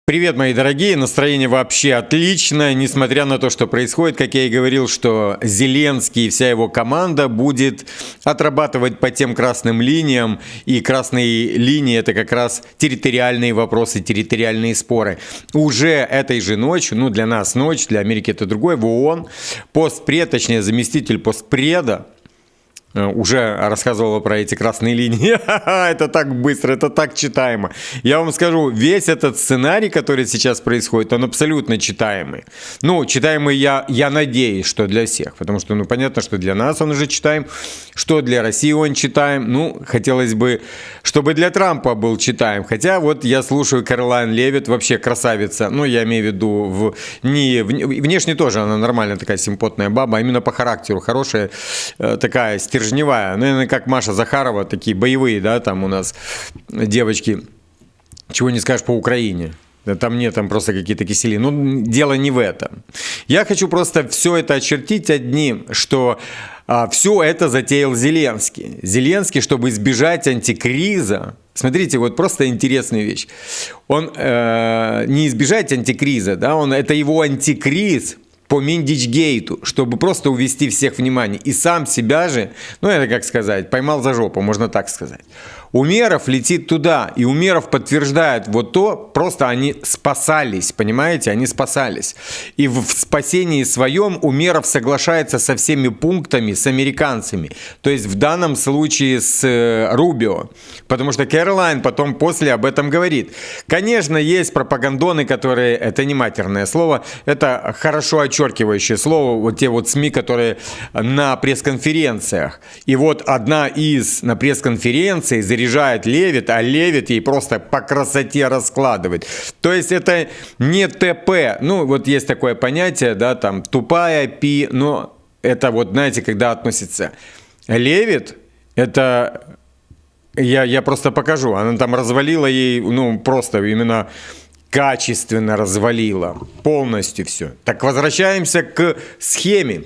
Привет, мои дорогие! Настроение вообще отличное, несмотря на то, что происходит. Как я и говорил, что Зеленский и вся его команда будет отрабатывать по тем красным линиям. И красные линии – это как раз территориальные вопросы, территориальные споры. Уже этой же ночью, ну для нас ночь, для Америки это другой, в ООН постпред, точнее заместитель постпреда, уже рассказывала про эти красные линии. Это так быстро, это так читаемо. Я вам скажу, весь этот сценарий, который сейчас происходит, он абсолютно читаемый. Ну, читаемый я надеюсь, что для всех. Потому что, понятно, что для нас он уже читаем, что для России он читаем. Ну, хотелось бы, чтобы для Трампа был читаем. Хотя вот я слушаю Кэролайн Левитт, вообще красавица. Ну, я имею в виду, внешне тоже она нормальная такая симпотная баба, а именно по характеру хорошая, такая стержневая. Наверное, как Маша Захарова, такие боевые, да, там у нас девочки, чего не скажешь по Украине. Да там нет, там просто какие-то кисели. Ну, дело не в этом. Я хочу просто все это очертить одним, что все это затеял Зеленский. Зеленский, чтобы избежать антикриза. Смотрите, вот просто интересная вещь. Он не избежать антикриза, да, это его антикриз по Миндичгейту, чтобы просто увести всех внимание. И сам себя же, ну это как сказать, поймал за жопу, можно так сказать. Умеров летит туда, и Умеров подтверждает вот то, просто они спасались, понимаете, они спасались. И в спасении своем Умеров соглашается со всеми пунктами, с американцами. То есть в данном случае с Рубио. Потому что Кэролайн потом после об этом говорит. Конечно, есть пропагандоны, которые, это не матерное слово, это хорошо очеркивающее слово, вот те вот СМИ, которые на пресс-конференциях. И вот одна из на пресс-конференции заряжает Левитт, а Левитт ей просто по красоте раскладывает. То есть это не ТП. Ну, вот есть такое понятие, да, там, тупая пи, но это вот, знаете, когда относится Левитт, это, я просто покажу, она там развалила ей, ну, просто именно качественно развалила, полностью все. Так, возвращаемся к схеме.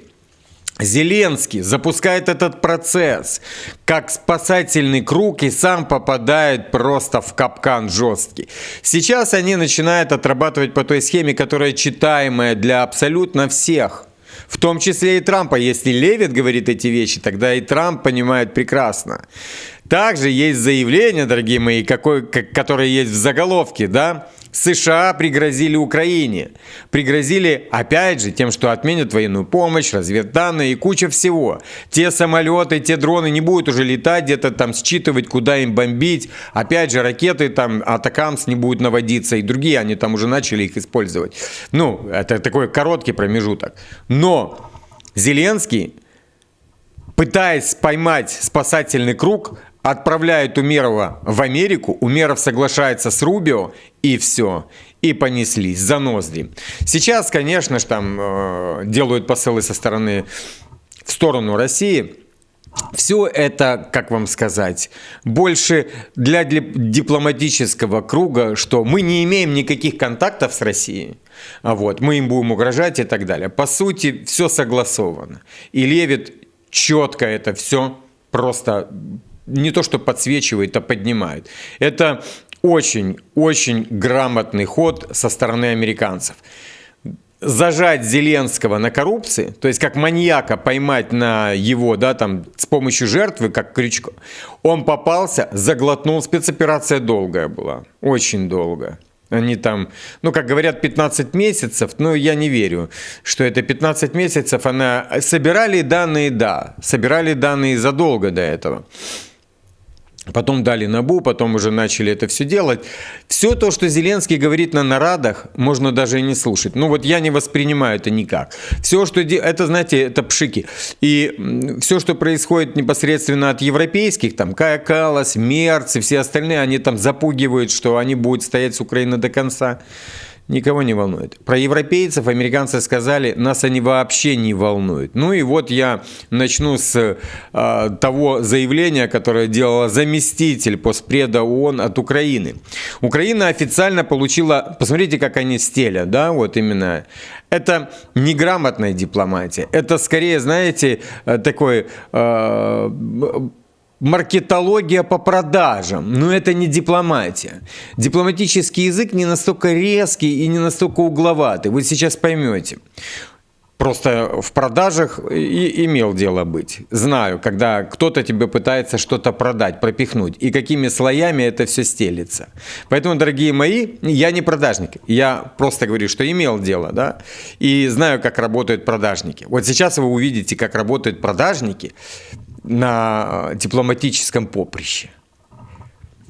Зеленский запускает этот процесс как спасательный круг и сам попадает просто в капкан жесткий. Сейчас они начинают отрабатывать по той схеме, которая читаемая для абсолютно всех. В том числе и Трампа. Если Левитт говорит эти вещи, тогда и Трамп понимает прекрасно. Также есть заявление, дорогие мои, которое есть в заголовке, да? США пригрозили Украине. Пригрозили, опять же, тем, что отменят военную помощь, разведданные и куча всего. Те самолеты, те дроны не будут уже летать, где-то там считывать, куда им бомбить. Опять же, ракеты там, атакамс не будут наводиться, и другие, они там уже начали их использовать. Ну, это такой короткий промежуток. Но Зеленский, пытаясь поймать спасательный круг, отправляет Умерова в Америку, Умеров соглашается с Рубио, и все. И понеслись за ноздри. Сейчас, конечно же, там делают посылы со стороны в сторону России. Все это, как вам сказать, больше для дипломатического круга, что мы не имеем никаких контактов с Россией, вот, мы им будем угрожать и так далее. По сути, все согласовано. И Левитт четко это все просто не то что подсвечивает, а поднимает. Это очень-очень грамотный ход со стороны американцев. Зажать Зеленского на коррупции, то есть как маньяка поймать на его, да, там, с помощью жертвы, как крючко. Он попался, заглотнул, спецоперация долгая была, очень долгая. Они там, ну, как говорят, 15 месяцев, но я не верю, что это 15 месяцев. Собирали данные, да, собирали данные задолго до этого. Потом дали НАБУ, потом уже начали это все делать. Все то, что Зеленский говорит на нарадах, можно даже и не слушать. Ну вот я не воспринимаю это никак. Все, что это, знаете, это пшики. И все, что происходит непосредственно от европейских, там Кая Каллас, Мерц и все остальные, они там запугивают, что они будут стоять с Украиной до конца. Никого не волнует. Про европейцев американцы сказали, нас они вообще не волнуют. Ну и вот я начну с того заявления, которое делала заместитель постпреда ООН от Украины. Украина официально получила, посмотрите, как они стелят, да, вот именно. Это неграмотная дипломатия. Это скорее, знаете, такой маркетология по продажам, но это не дипломатия. Дипломатический язык не настолько резкий и не настолько угловатый. Вы сейчас поймете. Просто в продажах и имел дело быть. Знаю, когда кто-то тебе пытается что-то продать, пропихнуть, и какими слоями это все стелится. Поэтому, дорогие мои, я не продажник. Я просто говорю, что имел дело, да, и знаю, как работают продажники. Вот сейчас вы увидите, как работают продажники на дипломатическом поприще.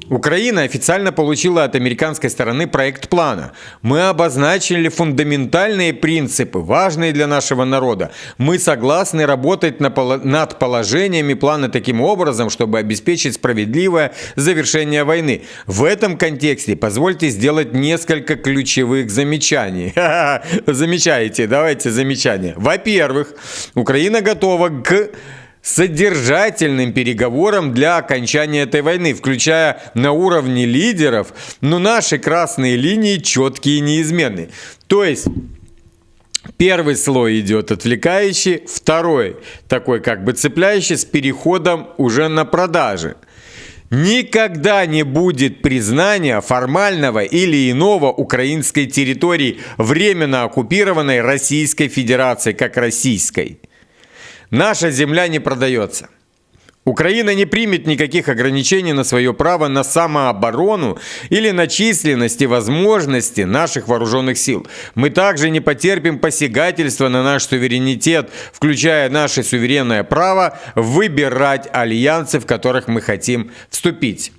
Украина официально получила от американской стороны проект плана. Мы обозначили фундаментальные принципы, важные для нашего народа. Мы согласны работать над положениями плана таким образом, чтобы обеспечить справедливое завершение войны. В этом контексте позвольте сделать несколько ключевых замечаний. Замечаете? Давайте замечания. Во-первых, Украина готова к содержательным переговорам для окончания этой войны, включая на уровне лидеров, но наши красные линии четкие и неизменные. То есть первый слой идет отвлекающий, второй такой как бы цепляющий с переходом уже на продажи. Никогда не будет признания формального или иного украинской территории, временно оккупированной Российской Федерацией, как российской. Наша земля не продается. Украина не примет никаких ограничений на свое право на самооборону или на численность и возможности наших вооруженных сил. Мы также не потерпим посягательства на наш суверенитет, включая наше суверенное право выбирать альянсы, в которых мы хотим вступить.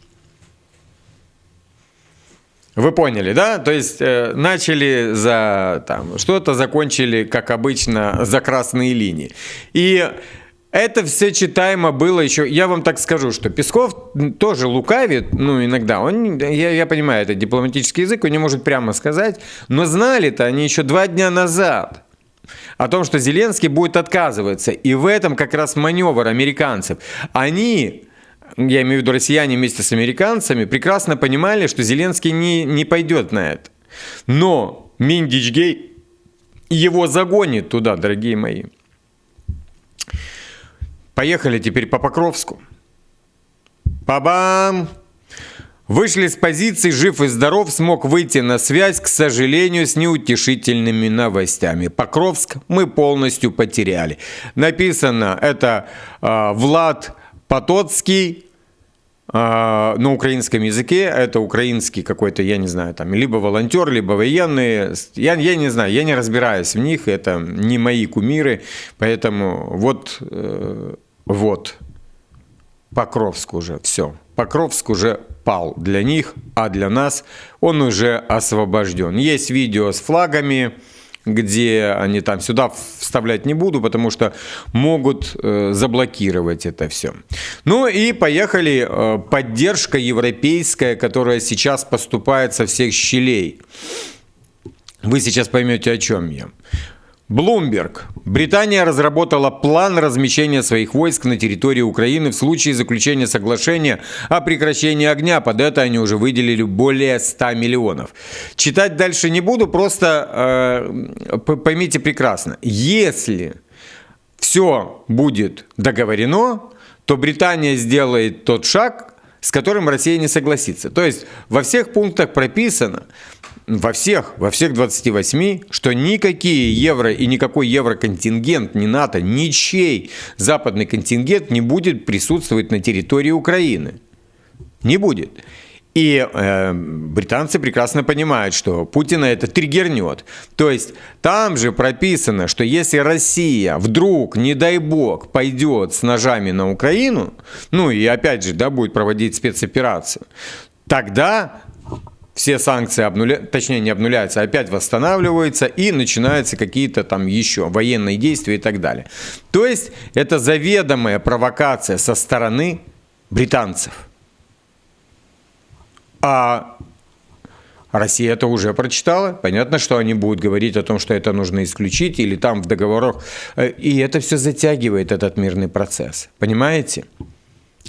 Вы поняли, да? То есть начали за что-то, закончили, как обычно, за красные линии. И это все читаемо было еще. Я вам так скажу, что Песков тоже лукавит, иногда. Я понимаю, это дипломатический язык, он не может прямо сказать. Но знали-то они еще 2 дня назад о том, что Зеленский будет отказываться. И в этом как раз маневр американцев. Они... Я имею в виду россияне вместе с американцами, прекрасно понимали, что Зеленский не пойдет на это. Но Миндичгей его загонит туда, дорогие мои. Поехали теперь по Покровску. Па-бам! Вышли с позиций, жив и здоров, смог выйти на связь, к сожалению, с неутешительными новостями. Покровск мы полностью потеряли. Написано это Влад Потоцкий на украинском языке. Это украинский какой-то, я не знаю, там либо волонтер, либо военный. Я не знаю, я не разбираюсь в них, это не мои кумиры. Поэтому вот Покровск уже, все. Покровск уже пал для них, а для нас он уже освобожден. Есть видео с флагами, где они там, сюда вставлять не буду, потому что могут заблокировать это все. Ну и поехали, поддержка европейская, которая сейчас поступает со всех щелей. Вы сейчас поймете, о чем я. Bloomberg. Британия разработала план размещения своих войск на территории Украины в случае заключения соглашения о прекращении огня. Под это они уже выделили более 100 миллионов. Читать дальше не буду, просто поймите прекрасно. Если все будет договорено, то Британия сделает тот шаг, с которым Россия не согласится. То есть во всех пунктах прописано, во всех 28, что никакие евро и никакой евроконтингент, ни НАТО, ничей западный контингент не будет присутствовать на территории Украины. Не будет. И британцы прекрасно понимают, что Путина это триггернет. То есть там же прописано, что если Россия вдруг, не дай бог, пойдет с ножами на Украину, и опять же, будет проводить спецоперацию, тогда все санкции не обнуляются, опять восстанавливаются и начинаются какие-то там еще военные действия и так далее. То есть это заведомая провокация со стороны британцев. А Россия это уже прочитала. Понятно, что они будут говорить о том, что это нужно исключить или там в договорах. И это все затягивает этот мирный процесс. Понимаете?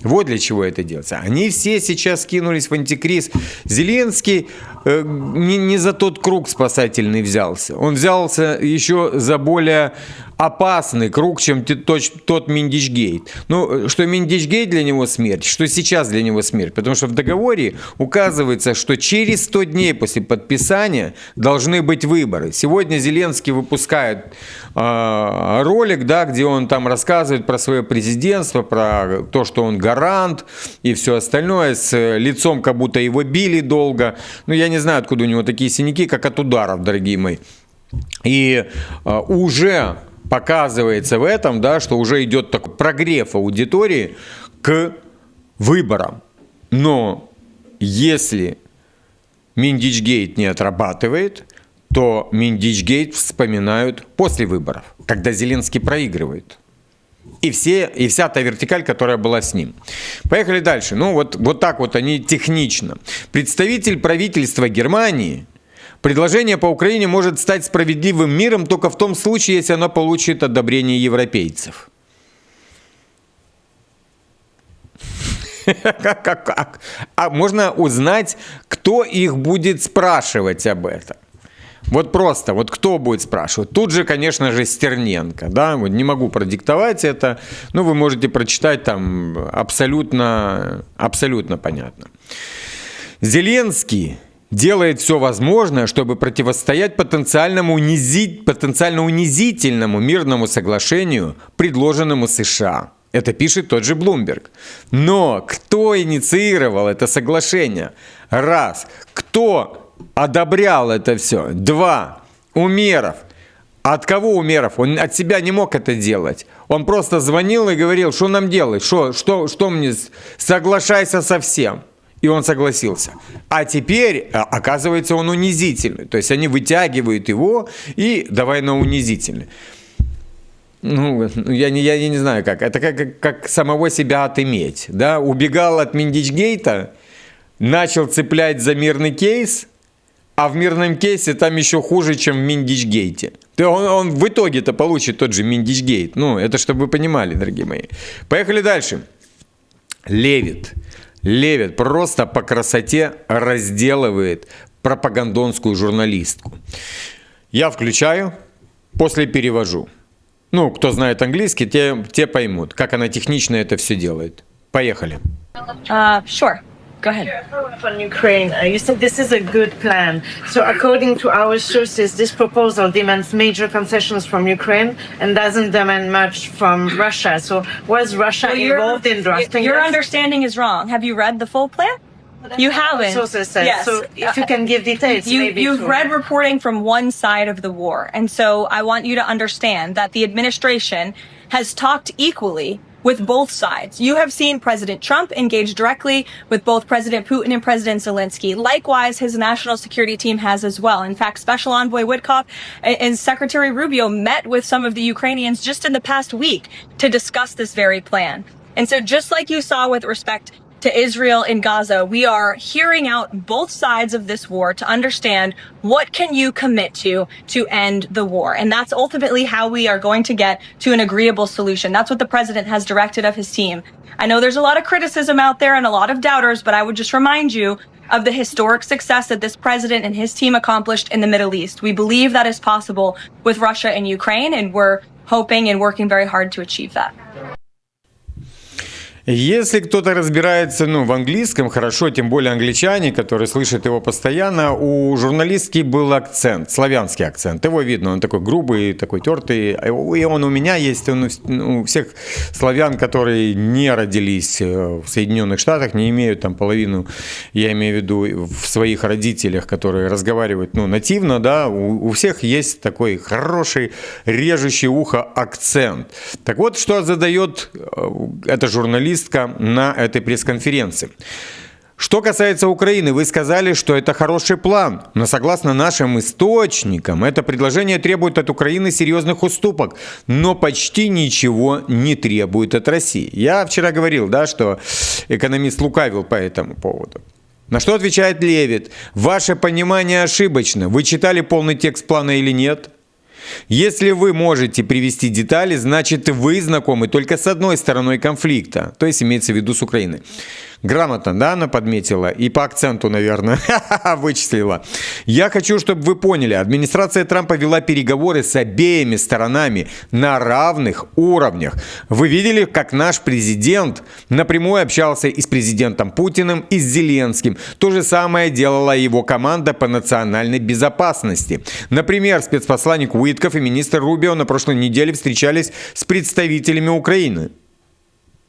Вот для чего это делается. Они все сейчас кинулись в антикриз. Зеленский не за тот круг спасательный взялся. Он взялся еще за более опасный круг, чем тот Миндичгейт. Ну, что Миндичгейт для него смерть, что сейчас для него смерть. Потому что в договоре указывается, что через 100 дней после подписания должны быть выборы. Сегодня Зеленский выпускает ролик, да, где он там рассказывает про свое президентство, про то, что он гарант и все остальное, с лицом, как будто его били долго. Ну, я не знаю, откуда у него такие синяки, как от ударов, дорогие мои. И уже показывается в этом, да, что уже идет такой прогрев аудитории к выборам. Но если Миндичгейт не отрабатывает, то Миндичгейт вспоминают после выборов, когда Зеленский проигрывает. И вся та вертикаль, которая была с ним. Поехали дальше. Ну, вот так вот они технично. Представитель правительства Германии: предложение по Украине может стать справедливым миром только в том случае, если оно получит одобрение европейцев. А можно узнать, кто их будет спрашивать об этом. Вот просто, вот кто будет спрашивать? Тут же, конечно же, Стерненко, да, вот не могу продиктовать это, но вы можете прочитать там абсолютно понятно. Зеленский делает все возможное, чтобы противостоять потенциально унизительному мирному соглашению, предложенному США. Это пишет тот же Блумберг. Но кто инициировал это соглашение? Раз. Кто одобрял это все? Два. Умеров. От кого Умеров? Он от себя не мог это делать. Он просто звонил и говорил, что нам делать? Что мне? Соглашайся со всем. И он согласился. А теперь, оказывается, он унизительный. То есть они вытягивают его и давай на унизительный. Ну, я не знаю как. Это как самого себя отыметь. Да? Убегал от Миндичгейта, начал цеплять за мирный кейс, а в мирном кейсе там еще хуже, чем в Миндичгейте. Он в итоге-то получит тот же Миндичгейт. Ну, это чтобы вы понимали, дорогие мои. Поехали дальше. Левит просто по красоте разделывает пропагандонскую журналистку. Я включаю, после перевожу. Ну, кто знает английский, те поймут, как она технично это все делает. Поехали. Sure. Go ahead. On Ukraine, you said this is a good plan. So according to our sources, this proposal demands major concessions from Ukraine and doesn't demand much from Russia. So was Russia involved in drafting Your this? understanding is wrong. Have you read the full plan? You haven't. Sources said. Yes. So if you can give details, maybe. You've read reporting from one side of the war. And so I want you to understand that the administration has talked equally with both sides. You have seen President Trump engage directly with both President Putin and President Zelensky. Likewise, his national security team has as well. In fact, Special Envoy Witkoff and Secretary Rubio met with some of the Ukrainians just in the past week to discuss this very plan. And so just like you saw with respect to Israel in Gaza, we are hearing out both sides of this war to understand what can you commit to end the war. And that's ultimately how we are going to get to an agreeable solution. That's what the president has directed of his team. I know there's a lot of criticism out there and a lot of doubters, but I would just remind you of the historic success that this president and his team accomplished in the Middle East. We believe that is possible with Russia and Ukraine, and we're hoping and working very hard to achieve that. Если кто-то разбирается в английском хорошо, тем более англичане, которые слышат его постоянно, у журналистки был акцент, славянский акцент. Его видно, он такой грубый, такой тертый. И он у меня есть, он у всех славян, которые не родились в Соединенных Штатах, не имеют там половину, я имею в виду, в своих родителях, которые разговаривают нативно, да, у всех есть такой хороший, режущий ухо акцент. Так вот, что задает эта журналистка на этой пресс-конференции. Что касается Украины, вы сказали, что это хороший план, но согласно нашим источникам, это предложение требует от Украины серьезных уступок, но почти ничего не требует от России. Я вчера говорил, да, что экономист лукавил по этому поводу. На что отвечает Левит? Ваше понимание ошибочно. Вы читали полный текст плана или нет? Если вы можете привести детали, значит вы знакомы только с одной стороной конфликта, то есть имеется в виду с Украиной. Грамотно, да, она подметила? И по акценту, наверное, вычислила. Я хочу, чтобы вы поняли, администрация Трампа вела переговоры с обеими сторонами на равных уровнях. Вы видели, как наш президент напрямую общался и с президентом Путиным, и с Зеленским. То же самое делала его команда по национальной безопасности. Например, спецпосланник Уитков и министр Рубио на прошлой неделе встречались с представителями Украины.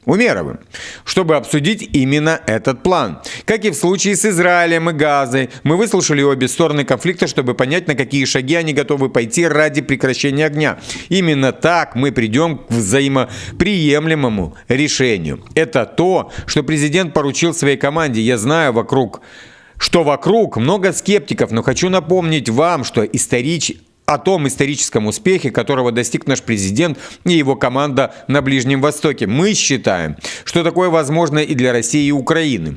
Умеровым, чтобы обсудить именно этот план. Как и в случае с Израилем и Газой, мы выслушали обе стороны конфликта, чтобы понять, на какие шаги они готовы пойти ради прекращения огня. Именно так мы придем к взаимоприемлемому решению. Это то, что президент поручил своей команде. Я знаю, что вокруг много скептиков, но хочу напомнить вам, что о том историческом успехе, которого достиг наш президент и его команда на Ближнем Востоке. Мы считаем, что такое возможно и для России и Украины.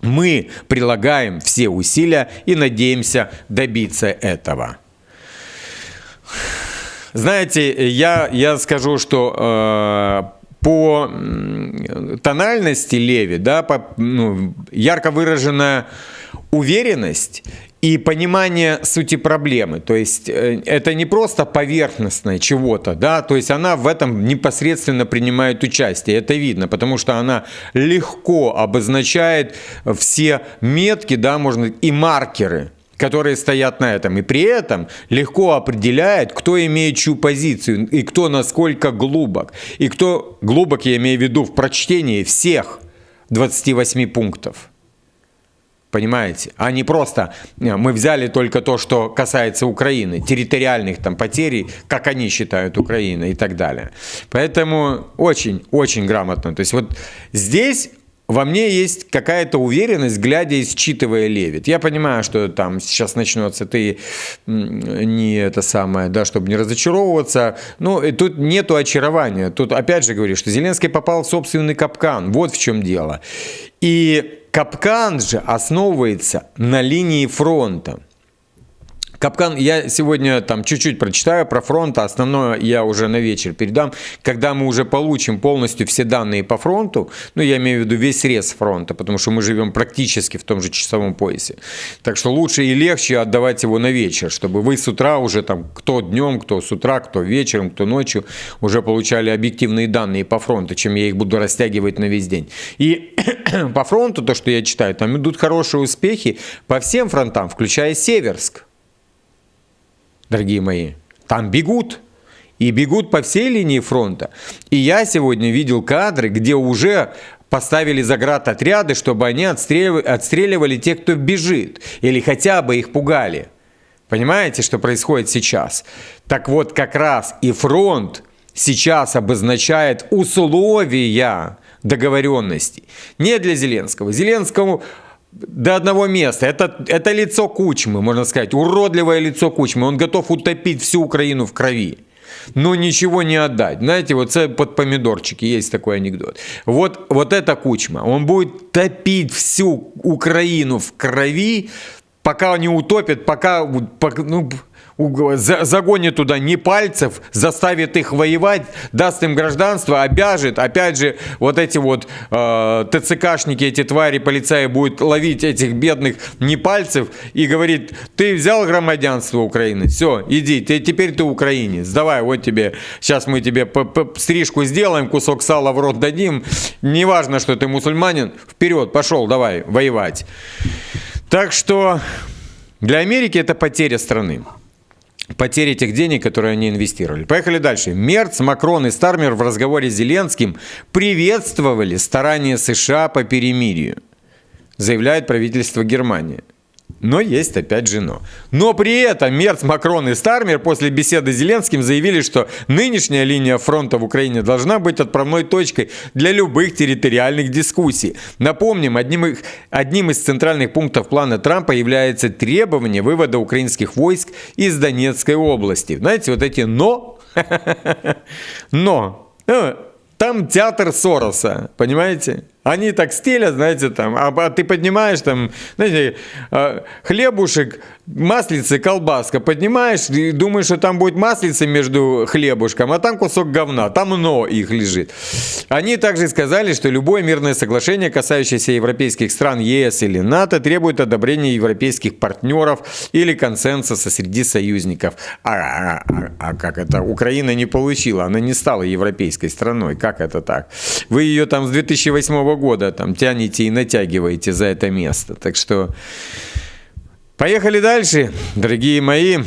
Мы прилагаем все усилия и надеемся добиться этого. Знаете, я скажу, что по тональности Леви, да, ярко выраженная уверенность и понимание сути проблемы. То есть это не просто поверхностное чего-то, да, то есть она в этом непосредственно принимает участие. Это видно, потому что она легко обозначает все метки, да, можно и маркеры, которые стоят на этом. И при этом легко определяет, кто имеет чью позицию и кто насколько глубок. И кто глубок, я имею в виду, в прочтении всех 28 пунктов. Понимаете? А не просто мы взяли только то, что касается Украины, территориальных там потерь, как они считают Украину и так далее. Поэтому очень грамотно. То есть вот здесь во мне есть какая-то уверенность, глядя и считывая Левит. Я понимаю, что там сейчас начнется, ты не это самое, да, чтобы не разочаровываться. Ну, и тут нету очарования. Тут опять же говорю, что Зеленский попал в собственный капкан. Вот в чем дело. И капкан же основывается на линии фронта. Капкан, я сегодня там чуть-чуть прочитаю про фронт, а основное я уже на вечер передам. Когда мы уже получим полностью все данные по фронту, ну я имею в виду весь срез фронта, потому что мы живем практически в том же часовом поясе. Так что лучше и легче отдавать его на вечер, чтобы вы с утра уже там, кто днем, кто с утра, кто вечером, кто ночью, уже получали объективные данные по фронту, чем я их буду растягивать на весь день. И по фронту, то, что я читаю, там идут хорошие успехи по всем фронтам, включая Северск. Дорогие мои, там бегут. И бегут по всей линии фронта. И я сегодня видел кадры, где уже поставили заградотряды, чтобы они отстреливали тех, кто бежит. Или хотя бы их пугали. Понимаете, что происходит сейчас? Так вот, как раз и фронт сейчас обозначает условия договоренности. Не для Зеленского. Зеленскому до одного места. Это лицо Кучмы, можно сказать. Уродливое лицо Кучмы. Он готов утопить всю Украину в крови. Но ничего не отдать. Знаете, вот под помидорчики есть такой анекдот. Вот это Кучма. Он будет топить всю Украину в крови, пока не утопит, пока загонит туда непальцев, заставит их воевать, даст им гражданство, обяжет. Опять же, вот эти вот ТЦКшники, эти твари, полицаи будут ловить этих бедных непальцев и говорит: ты взял гражданство Украины, все, иди, теперь ты украинец, давай, вот тебе, сейчас мы тебе стрижку сделаем, кусок сала в рот дадим, неважно, что ты мусульманин, вперед, пошел, давай, воевать. Так что для Америки это потеря страны. Потеря тех денег, которые они инвестировали. Поехали дальше. Мерц, Макрон и Стармер в разговоре с Зеленским приветствовали старания США по перемирию, заявляет правительство Германии. Но есть опять же но. Но при этом Мерц, Макрон и Стармер после беседы с Зеленским заявили, что нынешняя линия фронта в Украине должна быть отправной точкой для любых территориальных дискуссий. Напомним, одним из центральных пунктов плана Трампа является требование вывода украинских войск из Донецкой области. Знаете, вот эти «но». Но. Там театр Сороса, понимаете? Они так стелят, знаете, там, а ты поднимаешь там, знаете, хлебушек, маслице, колбаска, поднимаешь и думаешь, что там будет маслице между хлебушком, а там кусок говна, там много их лежит. Они также сказали, что любое мирное соглашение, касающееся европейских стран ЕС или НАТО, требует одобрения европейских партнеров или консенсуса среди союзников. А как это? Украина не получила, она не стала европейской страной. Как это так? Вы ее там с 2008 года там тянете и натягиваете за это место. Так что поехали дальше, дорогие мои.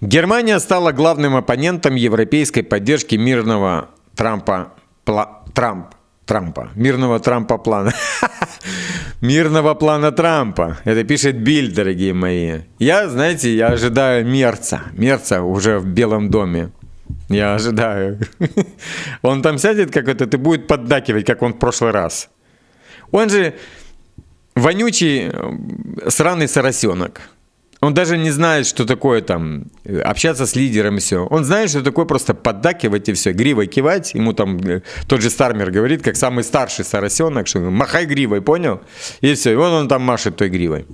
Германия стала главным оппонентом европейской поддержки мирного мирного плана. Мирного плана Трампа. Это пишет Бильд, дорогие мои. Я ожидаю Мерца уже в Белом доме. Я ожидаю. Он там сядет какой-то и будет поддакивать, как он в прошлый раз. Он же вонючий, сраный соросенок. Он даже не знает, что такое там общаться с лидером и все. Он знает, что такое просто поддакивать и все, гривой кивать. Ему там тот же Стармер говорит, как самый старший соросенок, что махай гривой, понял? И все, и он там машет той гривой.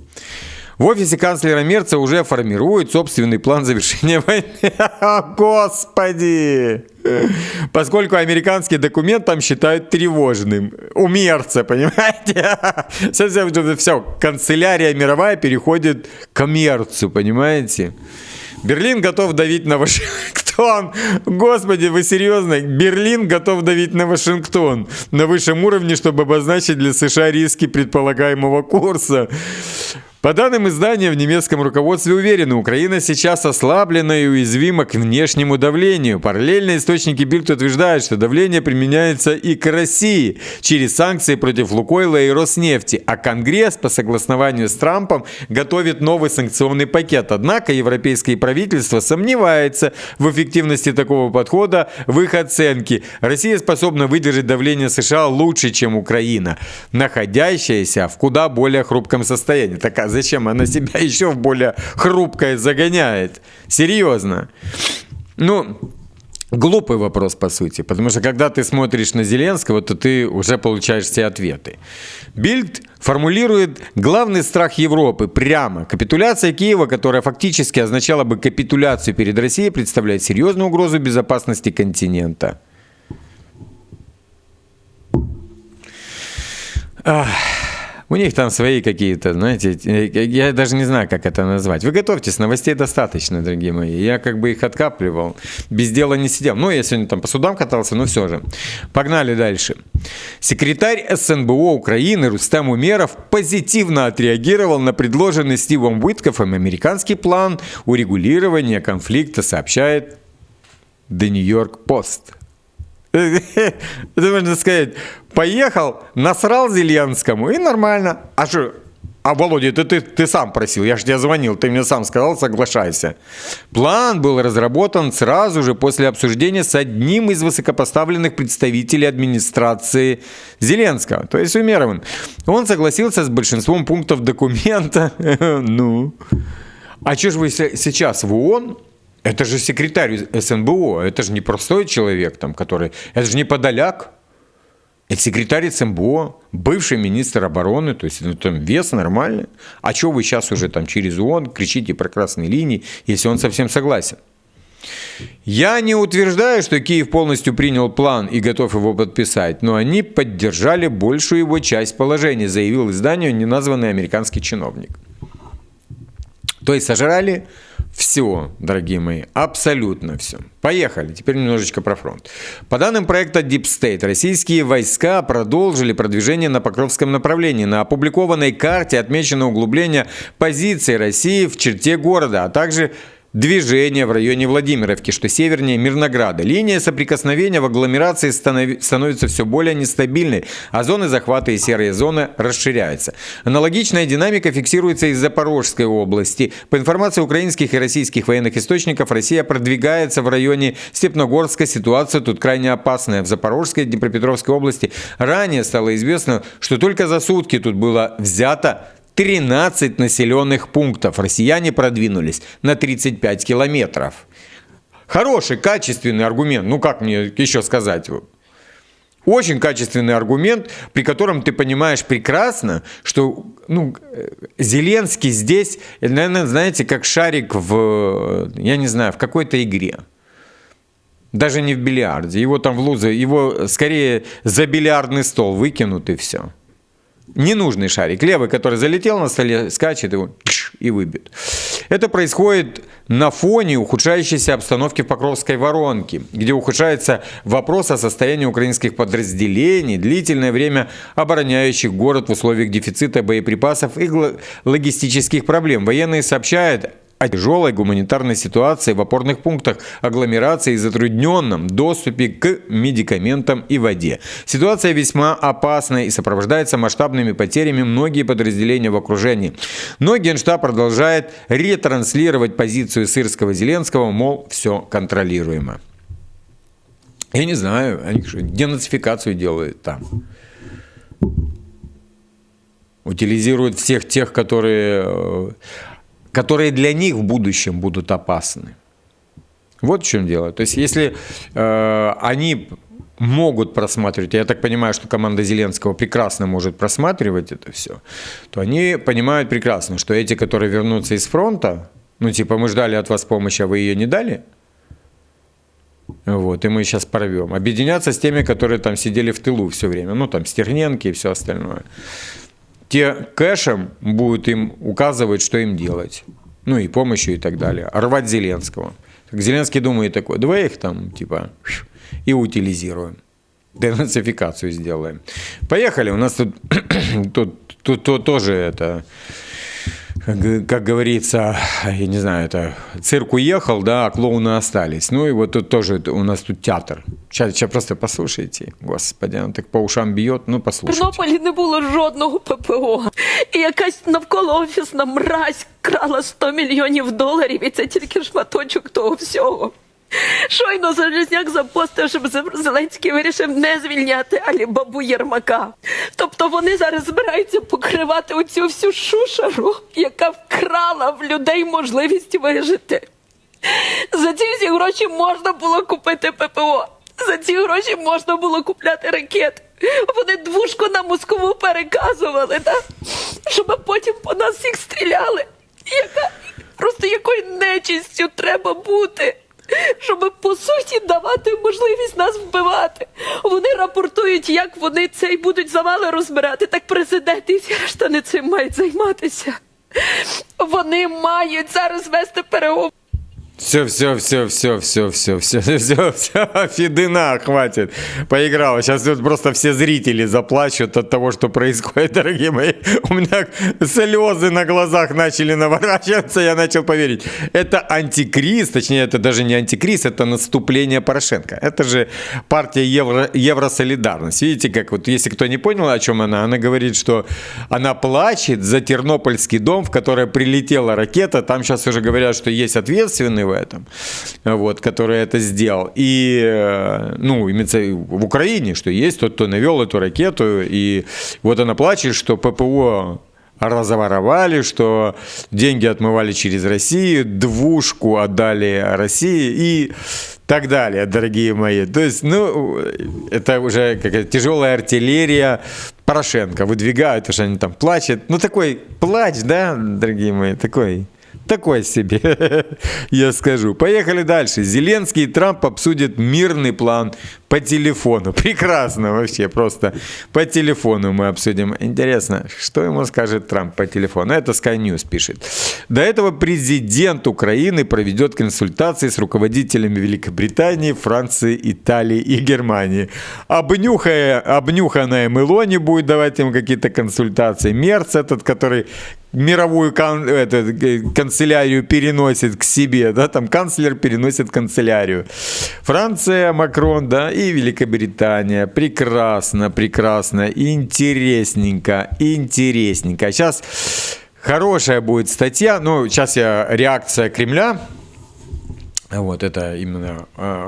В офисе канцлера Мерца уже формируют собственный план завершения войны. Господи! Поскольку американский документ там считают тревожным. У Мерца, понимаете? Все, канцелярия мировая переходит к Мерцу, понимаете? Берлин готов давить на Вашингтон. Господи, вы серьезно? Берлин готов давить на Вашингтон на высшем уровне, чтобы обозначить для США риски предполагаемого курса. По данным издания, в немецком руководстве уверены, Украина сейчас ослаблена и уязвима к внешнему давлению. Параллельно источники Бильд утверждают, что давление применяется и к России через санкции против Лукойла и Роснефти, а Конгресс по согласованию с Трампом готовит новый санкционный пакет. Однако европейское правительство сомневается в эффективности такого подхода в их оценке. Россия способна выдержать давление США лучше, чем Украина, находящаяся в куда более хрупком состоянии. Так, зачем она себя еще в более хрупкое загоняет? Серьезно. Ну, глупый вопрос, по сути. Потому что, когда ты смотришь на Зеленского, то ты уже получаешь все ответы. Бильд формулирует главный страх Европы прямо. Капитуляция Киева, которая фактически означала бы капитуляцию перед Россией, представляет серьезную угрозу безопасности континента. У них там свои какие-то, знаете, я даже не знаю, как это назвать. Вы готовьтесь, новостей достаточно, дорогие мои. Я как бы их откапливал, без дела не сидел. Ну, я сегодня там по судам катался, но все же. Погнали дальше. Секретарь СНБО Украины Рустем Умеров позитивно отреагировал на предложенный Стивом Уиткоффом американский план урегулирования конфликта, сообщает The New York Post. Это можно сказать, поехал, насрал Зеленскому и нормально. А что? А, Володя, ты сам просил, я же тебе звонил, ты мне сам сказал, соглашайся. План был разработан сразу же после обсуждения с одним из высокопоставленных представителей администрации Зеленского, то есть Умеровым. Он согласился с большинством пунктов документа. Ну, а что же вы сейчас в ООН? Это же секретарь СНБО, это же не простой человек, там, который... Это же не Подоляк. Это секретарь СНБО, бывший министр обороны, то есть ну, там вес нормальный. А что вы сейчас уже там через ООН кричите про красные линии, если он совсем согласен? Я не утверждаю, что Киев полностью принял план и готов его подписать, но они поддержали большую его часть положения, заявил изданию неназванный американский чиновник. То есть сожрали все, дорогие мои, абсолютно все. Поехали, теперь немножечко про фронт. По данным проекта Deep State, российские войска продолжили продвижение на Покровском направлении. На опубликованной карте отмечено углубление позиций России в черте города, а также движение в районе Владимировки, что севернее Мирнограда. Линия соприкосновения в агломерации становится все более нестабильной, а зоны захвата и серые зоны расширяются. Аналогичная динамика фиксируется и в Запорожской области. По информации украинских и российских военных источников, Россия продвигается в районе Степногорска. Ситуация тут крайне опасная. В Запорожской и Днепропетровской области ранее стало известно, что только за сутки тут было взято 13 населенных пунктов. Россияне продвинулись на 35 километров. Хороший, качественный аргумент. Ну, как мне еще сказать? Очень качественный аргумент, при котором ты понимаешь прекрасно, что Зеленский здесь, наверное, знаете, как шарик я не знаю, в какой-то игре. Даже не в бильярде. Его там в лузы, его скорее за бильярдный стол выкинут и все. Ненужный шарик. Левый, который залетел на столе, скачет его и выбьет. Это происходит на фоне ухудшающейся обстановки в Покровской воронке, где ухудшается вопрос о состоянии украинских подразделений, длительное время обороняющих город в условиях дефицита боеприпасов и логистических проблем. Военные сообщают о тяжелой гуманитарной ситуации в опорных пунктах агломерации и затрудненном доступе к медикаментам и воде. Ситуация весьма опасна и сопровождается масштабными потерями многие подразделения в окружении. Но Генштаб продолжает ретранслировать позицию Сырского-Зеленского, мол, все контролируемо. Я не знаю, они что, денацификацию делают там. Утилизируют всех тех, которые для них в будущем будут опасны. Вот в чем дело. То есть, если они могут просматривать, я так понимаю, что команда Зеленского прекрасно может просматривать это все, то они понимают прекрасно, что эти, которые вернутся из фронта, мы ждали от вас помощи, а вы ее не дали, вот, и мы сейчас порвем. Объединяться с теми, которые там сидели в тылу все время, там Стерненки и все остальное. Те кэшем будут им указывать, что им делать. И помощью и так далее. Рвать Зеленского. Зеленский думает такой, давай их там, и утилизируем. Денацификацию сделаем. Поехали. У нас тут тоже это, как говорится, я не знаю, это цирк уехал, да, а клоуны остались. И вот тут тоже у нас тут театр. Сейчас просто послушайте. Господи, он так по ушам б'є, послухайте. В Тернополі не було жодного ППО. І якась навколоофісна мразь крала $100 мільйонів, і це тільки шматочок того всього. Щойно Залізняк запостив, щоб Зеленський вирішив не звільняти Алібабу Єрмака. Тобто вони зараз збираються покривати оцю всю шушеру, яка вкрала в людей можливість вижити. За ці всі гроші можна було купити ППО. За ці гроші можна було купляти ракети. Вони двушку на Москву переказували, так? Щоб потім по нас всіх стріляли. Просто якою нечистю треба бути, щоб, по суті, давати можливість нас вбивати. Вони рапортують, як вони будуть завали розбирати. Так президент і всі решта не цим мають займатися. Вони мають зараз вести переговори. Все, Федина, хватит, поиграла. Сейчас вот просто все зрители заплачут от того, что происходит, дорогие мои. У меня слезы на глазах начали наворачиваться, я начал поверить. Это антикриз, точнее, это даже не антикриз, это наступление Порошенко. Это же партия Евросолидарность. Видите, как вот, если кто не понял, о чем она говорит, что она плачет за Тернопольский дом, в который прилетела ракета. Там сейчас уже говорят, что есть ответственный в этом, вот, который это сделал. И, имеется в Украине, что есть тот, кто навел эту ракету, и вот она плачет, что ППО разворовали, что деньги отмывали через Россию, двушку отдали России и так далее, дорогие мои. То есть, это уже какая-то тяжелая артиллерия Порошенко выдвигают, потому что они там плачут. Такой плач, да, дорогие мои, такой себе, я скажу. Поехали дальше. Зеленский и Трамп обсудят мирный план по телефону. Прекрасно вообще, просто по телефону мы обсудим. Интересно, что ему скажет Трамп по телефону? Это Sky News пишет. До этого президент Украины проведет консультации с руководителями Великобритании, Франции, Италии и Германии. Обнюханная Мелони будет давать им какие-то консультации. Мерц этот, который мировую канцелярию переносит к себе, да, там канцлер переносит канцелярию. Франция, Макрон, да, и Великобритания. Прекрасно, интересненько. Сейчас хорошая будет статья, сейчас реакция Кремля. Вот это именно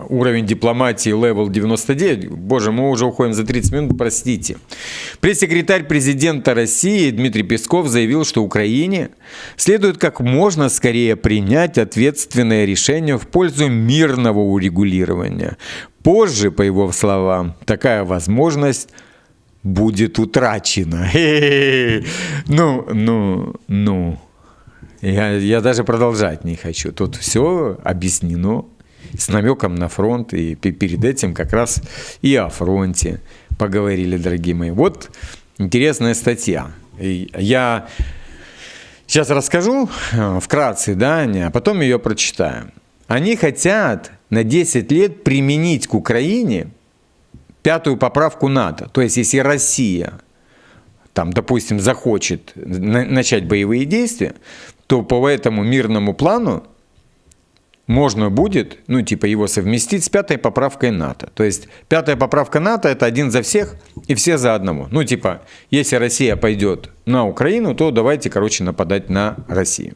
уровень дипломатии level 99. Боже, мы уже уходим за 30 минут, простите. Пресс-секретарь президента России Дмитрий Песков заявил, что Украине следует как можно скорее принять ответственное решение в пользу мирного урегулирования. Позже, по его словам, такая возможность будет утрачена. Ну. Я даже продолжать не хочу. Тут все объяснено с намеком на фронт. И перед этим как раз и о фронте поговорили, дорогие мои. Вот интересная статья. Я сейчас расскажу вкратце, да, а потом ее прочитаю. Они хотят на 10 лет применить к Украине 5-ю поправку НАТО. То есть, если Россия, там, допустим, захочет начать боевые действия, то по этому мирному плану можно будет, его совместить с 5-й поправкой НАТО. То есть 5-я поправка НАТО – это один за всех и все за одного. Если Россия пойдет на Украину, то давайте, нападать на Россию.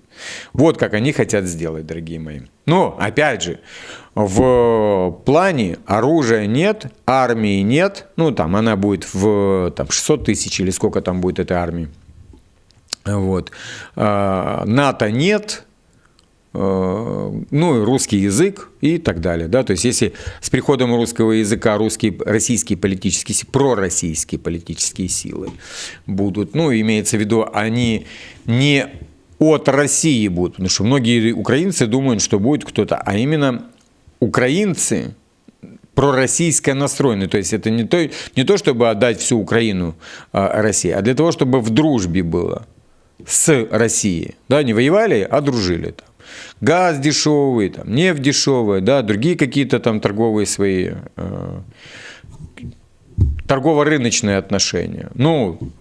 Вот как они хотят сделать, дорогие мои. Но, опять же, в плане оружия нет, армии нет. Она будет в 600 тысяч или сколько там будет этой армии. Вот. НАТО нет, и русский язык и так далее. Да? То есть, если с приходом русского языка пророссийские политические силы будут, имеется в виду, они не от России будут, потому что многие украинцы думают, что будет кто-то, а именно украинцы пророссийско настроены. То есть, это не то, чтобы отдать всю Украину России, а для того, чтобы в дружбе было с Россией. Да, не воевали, а дружили. Там. Газ дешевый, там, нефть дешевая, да, другие какие-то там торговые свои, торгово-рыночные отношения.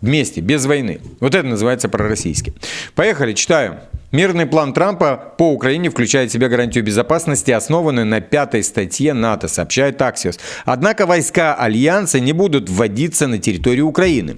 Вместе, без войны. Вот это называется пророссийский. Поехали, читаю. Мирный план Трампа по Украине включает в себя гарантию безопасности, основанную на 5-й статье НАТО, сообщает Axios. Однако войска Альянса не будут вводиться на территорию Украины.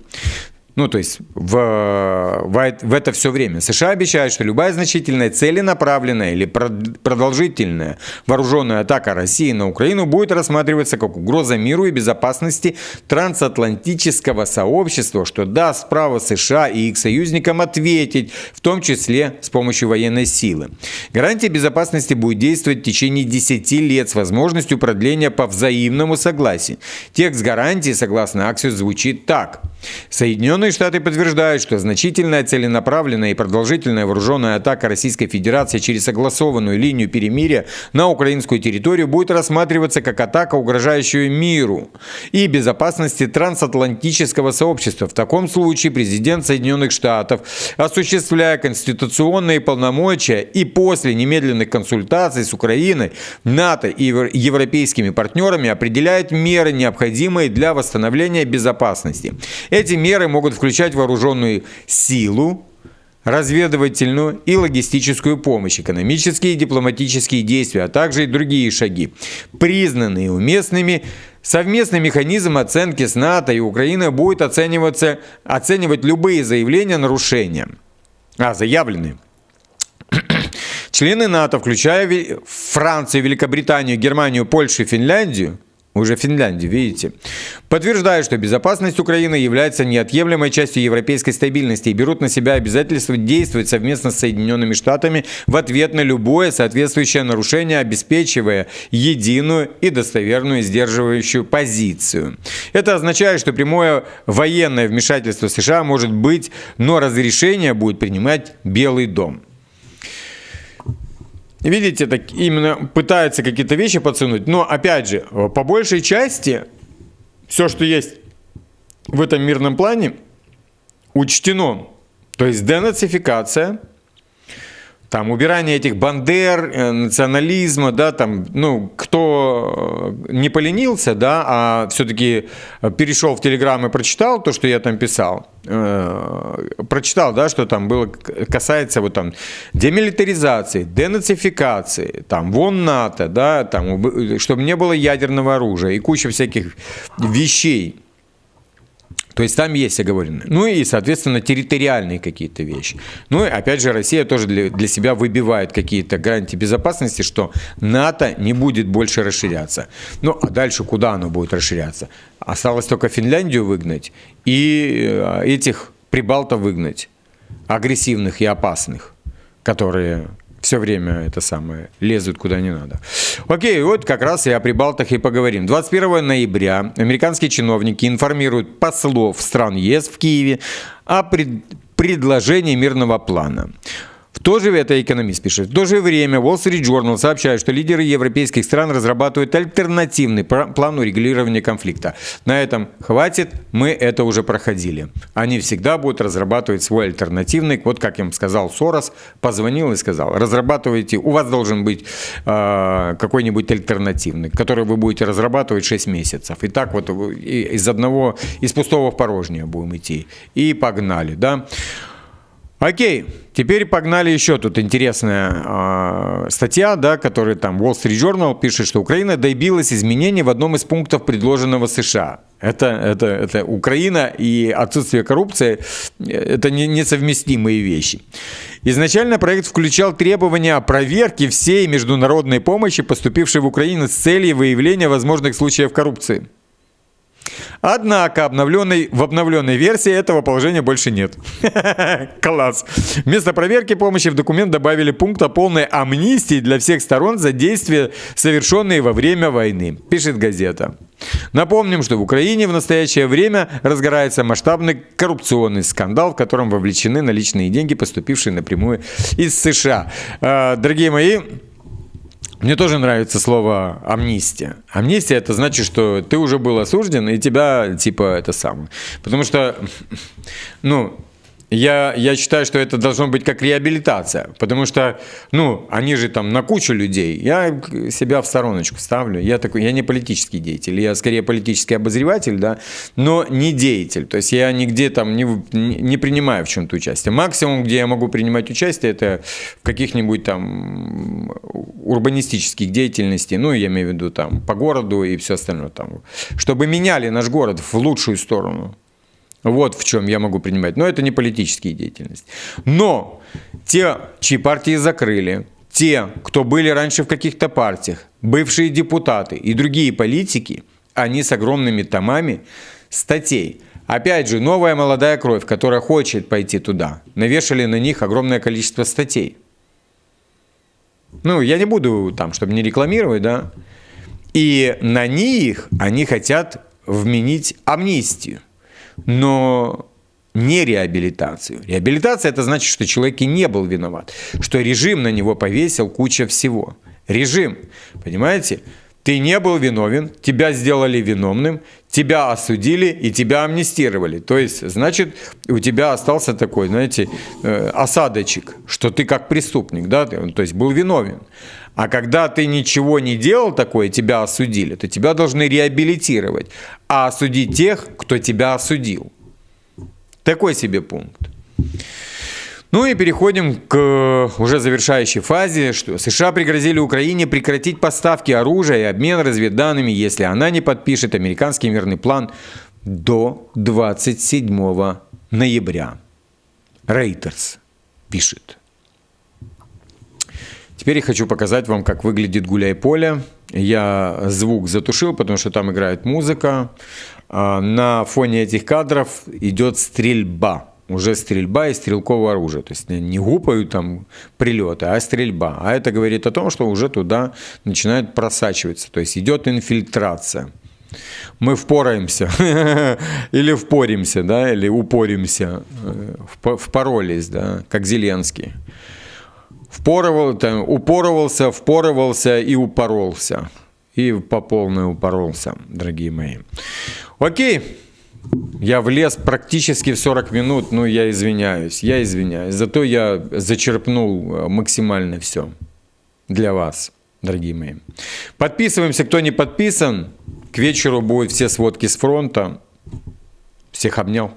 То есть в это все время. США обещают, что любая значительная целенаправленная или продолжительная вооруженная атака России на Украину будет рассматриваться как угроза миру и безопасности трансатлантического сообщества, что даст право США и их союзникам ответить, в том числе с помощью военной силы. Гарантия безопасности будет действовать в течение 10 лет с возможностью продления по взаимному согласию. Текст гарантии, согласно Axios, звучит так. Соединенные Штаты подтверждают, что значительная целенаправленная и продолжительная вооруженная атака Российской Федерации через согласованную линию перемирия на украинскую территорию будет рассматриваться как атака, угрожающая миру и безопасности трансатлантического сообщества. В таком случае президент Соединенных Штатов, осуществляя конституционные полномочия и после немедленных консультаций с Украиной, НАТО и европейскими партнерами, определяет меры, необходимые для восстановления безопасности. Эти меры могут включать вооруженную силу, разведывательную и логистическую помощь, экономические и дипломатические действия, а также и другие шаги. Признанные уместными, совместный механизм оценки с НАТО и Украиной будет оценивать любые заявления о нарушениях. Заявленные. Члены НАТО, включая Францию, Великобританию, Германию, Польшу и Финляндию, уже Финляндию, видите, подтверждают, что безопасность Украины является неотъемлемой частью европейской стабильности и берут на себя обязательство действовать совместно с Соединенными Штатами в ответ на любое соответствующее нарушение, обеспечивая единую и достоверную сдерживающую позицию. Это означает, что прямое военное вмешательство США может быть, но разрешение будет принимать Белый дом. Видите, так именно пытаются какие-то вещи подсунуть, но опять же, по большей части, все, что есть в этом мирном плане, учтено. То есть денацификация, там убирание этих бандер, национализма, да, там, кто не поленился, да, а все-таки перешел в Телеграм и прочитал то, что я там писал, прочитал, да, что там было, касается вот там демилитаризации, денацификации, там, вон НАТО, да, там, чтобы не было ядерного оружия и куча всяких вещей, То есть там есть оговоренные. Ну и, соответственно, территориальные какие-то вещи. Ну и, опять же, Россия тоже для себя выбивает какие-то гарантии безопасности, что НАТО не будет больше расширяться. Ну, а дальше куда оно будет расширяться? Осталось только Финляндию выгнать и этих прибалтов выгнать, агрессивных и опасных, которые все время это самое лезут куда не надо. Окей, вот как раз и о прибалтах и поговорим. 21 ноября американские чиновники информируют послов стран ЕС в Киеве о предложении мирного плана. В то же, это экономист пишет, в то же время Wall Street Journal сообщает, что лидеры европейских стран разрабатывают альтернативный план урегулирования конфликта. На этом хватит, мы это уже проходили. Они всегда будут разрабатывать свой альтернативный, вот как им сказал Сорос, позвонил и сказал, разрабатывайте, у вас должен быть какой-нибудь альтернативный, который вы будете разрабатывать 6 месяцев. И так вот из пустого в порожнее будем идти. И погнали, да. Окей, теперь погнали еще. Тут интересная статья, да, которая там Wall Street Journal пишет, что Украина добилась изменений в одном из пунктов, предложенного США. Это Украина и отсутствие коррупции – это несовместимые вещи. Изначально проект включал требования о проверке всей международной помощи, поступившей в Украину с целью выявления возможных случаев коррупции. Однако в обновленной версии этого положения больше нет. Класс. Вместо проверки помощи в документ добавили пункт о полной амнистии для всех сторон за действия, совершенные во время войны, пишет газета. Напомним, что в Украине в настоящее время разгорается масштабный коррупционный скандал, в котором вовлечены наличные деньги, поступившие напрямую из США. Дорогие мои, мне тоже нравится слово амнистия. Амнистия – это значит, что ты уже был осужден, и тебя, типа, это самое. Потому что, я считаю, что это должно быть как реабилитация. Потому что, они же там на кучу людей. Я себя в стороночку ставлю. Я не политический деятель. Я скорее политический обозреватель, да, но не деятель. То есть я нигде там не принимаю в чем-то участие. Максимум, где я могу принимать участие, это в каких-нибудь там урбанистических деятельностей. Я имею в виду там по городу и все остальное там. Чтобы меняли наш город в лучшую сторону. Вот в чем я могу принимать. Но это не политические деятельности. Но те, чьи партии закрыли, те, кто были раньше в каких-то партиях, бывшие депутаты и другие политики, они с огромными томами статей. Опять же, новая молодая кровь, которая хочет пойти туда, навешали на них огромное количество статей. Я не буду там, чтобы не рекламировать, да. И на них они хотят вменить амнистию. Но не реабилитацию. Реабилитация – это значит, что человек и не был виноват, что режим на него повесил куча всего. Режим, понимаете? Ты не был виновен, тебя сделали виновным, тебя осудили и тебя амнистировали. То есть, значит, у тебя остался такой, знаете, осадочек, что ты как преступник, да, то есть был виновен. А когда ты ничего не делал такое, тебя осудили, то тебя должны реабилитировать, а осудить тех, кто тебя осудил. Такой себе пункт. И переходим к уже завершающей фазе, что США пригрозили Украине прекратить поставки оружия и обмен разведданными, если она не подпишет американский мирный план до 27 ноября. Reuters пишет. Теперь я хочу показать вам, как выглядит гуляй-поле. Я звук затушил, потому что там играет музыка. На фоне этих кадров идет стрельба. Уже стрельба из стрелкового оружия. То есть не гупают там прилеты, а стрельба. А это говорит о том, что уже туда начинают просачиваться. То есть идет инфильтрация. Мы впораемся, или впоримся, да, или упоримся, впоролись, да, как Зеленский. Упоровался, впоровался и упоролся. И по полной упоролся, дорогие мои. Окей. Я влез практически в 40 минут, я извиняюсь. Зато я зачерпнул максимально все для вас, дорогие мои. Подписываемся, кто не подписан. К вечеру будут все сводки с фронта. Всех обнял.